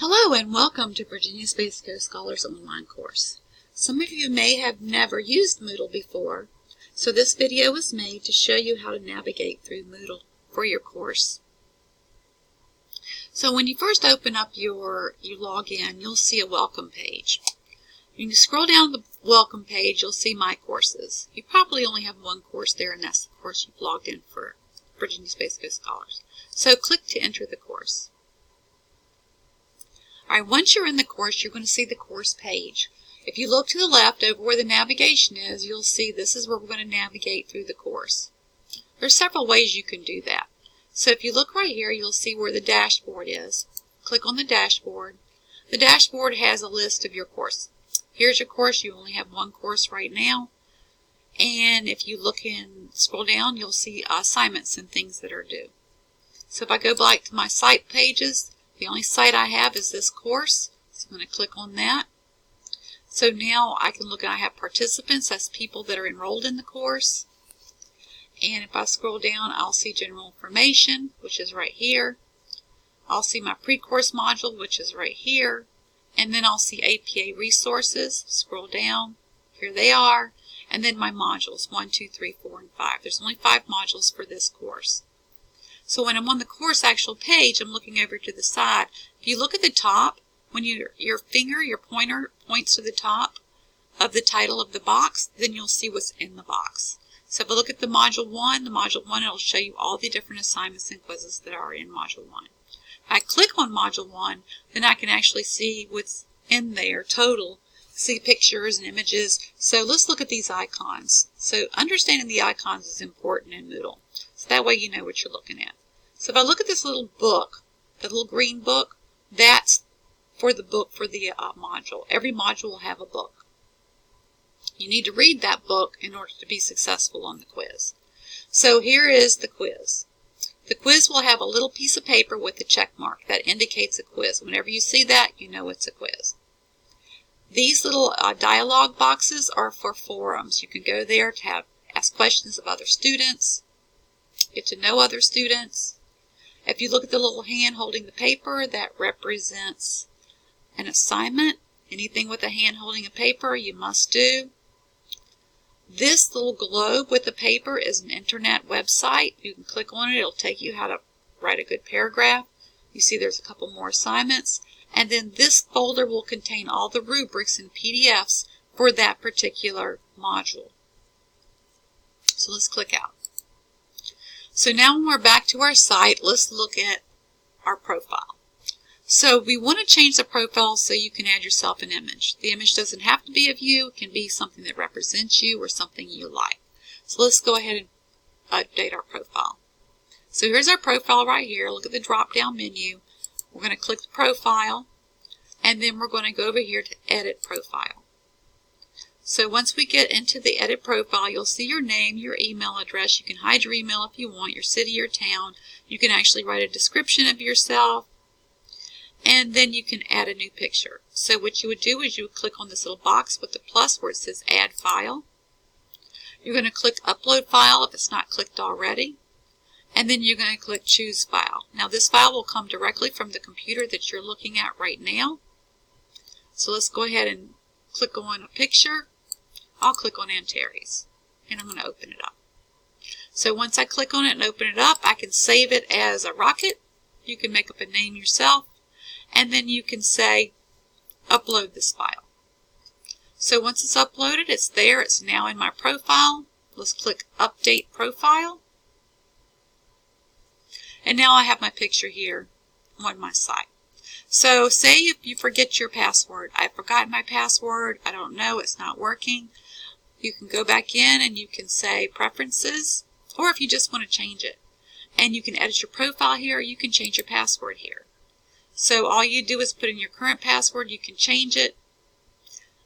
Hello and welcome to Virginia Space Coast Scholars Online course. Some of you may have never used Moodle before, so this video was made to show you how to navigate through Moodle for your course. So when you first open up you log in, you'll see a welcome page. When you scroll down the welcome page, you'll see My Courses. You probably only have one course there, and that's the course you've logged in for, Virginia Space Coast Scholars. So click to enter the course. Alright, once you're in the course, you're going to see the course page. If you look to the left over where the navigation is, you'll see this is where we're going to navigate through the course. There's several ways you can do that. So if you look right here, you'll see where the dashboard is. Click on the dashboard. The dashboard has a list of your course. Here's your course. You only have one course right now. And if you look and scroll down, you'll see assignments and things that are due. So if I go back to my site pages, the only site I have is this course, so I'm going to click on that. So now I can look and I have participants, that's people that are enrolled in the course. And if I scroll down, I'll see general information, which is right here. I'll see my pre-course module, which is right here. And then I'll see APA resources. Scroll down, here they are. And then my modules, 1, 2, 3, 4, and 5. There's only 5 modules for this course. So when I'm on the course actual page, I'm looking over to the side. If you look at the top, when your pointer points to the top of the title of the box, then you'll see what's in the box. So if I look at the Module 1, it'll show you all the different assignments and quizzes that are in Module 1. If I click on Module 1, then I can actually see what's in there total, see pictures and images. So let's look at these icons. So understanding the icons is important in Moodle. So that way you know what you're looking at. So if I look at this little book, the little green book, that's for the book for the module. Every module will have a book. You need to read that book in order to be successful on the quiz. So here is the quiz. The quiz will have a little piece of paper with a check mark that indicates a quiz. Whenever you see that, you know it's a quiz. These little dialog boxes are for forums. You can go there to ask questions of other students, get to know other students. If you look at the little hand holding the paper, that represents an assignment. Anything with a hand holding a paper, you must do. This little globe with the paper is an internet website. You can click on it. It'll take you how to write a good paragraph. You see there's a couple more assignments. And then this folder will contain all the rubrics and PDFs for that particular module. So let's click out. So now when we're back to our site, let's look at our profile. So we want to change the profile so you can add yourself an image. The image doesn't have to be of you. It can be something that represents you or something you like. So let's go ahead and update our profile. So here's our profile right here. Look at the drop-down menu. We're going to click the profile, and then we're going to go over here to edit profile. So once we get into the edit profile, you'll see your name, your email address. You can hide your email if you want, your city or town. You can actually write a description of yourself, and then you can add a new picture. So what you would do is you would click on this little box with the plus where it says Add File. You're going to click Upload File if it's not clicked already, and then you're going to click Choose File. Now this file will come directly from the computer that you're looking at right now. So let's go ahead and click on a picture. I'll click on Antares, and I'm going to open it up. So once I click on it and open it up, I can save it as a rocket. You can make up a name yourself, and then you can say, upload this file. So once it's uploaded, it's there. It's now in my profile. Let's click Update Profile. And now I have my picture here on my site. So say if you forget your password. I forgot my password. I don't know. It's not working. You can go back in and you can say Preferences, or if you just want to change it. And you can edit your profile here, or you can change your password here. So all you do is put in your current password. You can change it.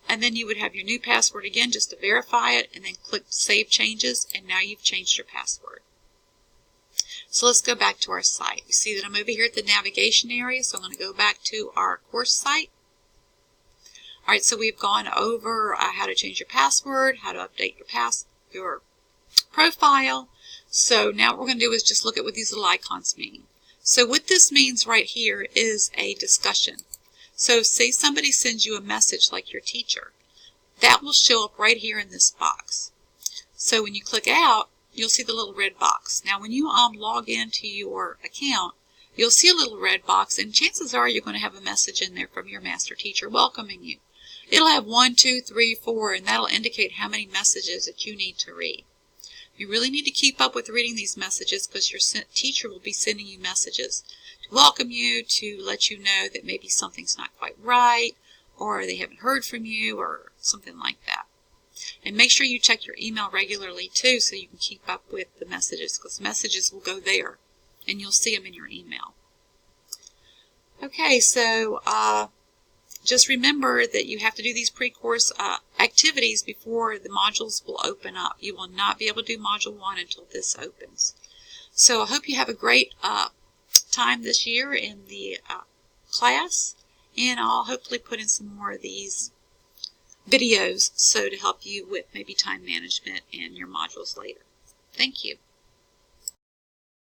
And then you would have your new password again just to verify it, and then click Save Changes, and now you've changed your password. So let's go back to our site. You see that I'm over here at the navigation area, so I'm going to go back to our course site. Alright, so we've gone over how to change your password, how to update your profile. So now what we're going to do is just look at what these little icons mean. So what this means right here is a discussion. So say somebody sends you a message like your teacher. That will show up right here in this box. So when you click out, you'll see the little red box. Now when you log into your account, you'll see a little red box, and chances are you're going to have a message in there from your master teacher welcoming you. It'll have 1, 2, 3, 4, and that'll indicate how many messages that you need to read. You really need to keep up with reading these messages because your teacher will be sending you messages to welcome you, to let you know that maybe something's not quite right, or they haven't heard from you, or something like that. And make sure you check your email regularly too so you can keep up with the messages, because messages will go there and you'll see them in your email. Okay, so just remember that you have to do these pre-course activities before the modules will open up. You will not be able to do Module 1 until this opens. So I hope you have a great time this year in the class, and I'll hopefully put in some more of these videos so to help you with maybe time management and your modules later. Thank you.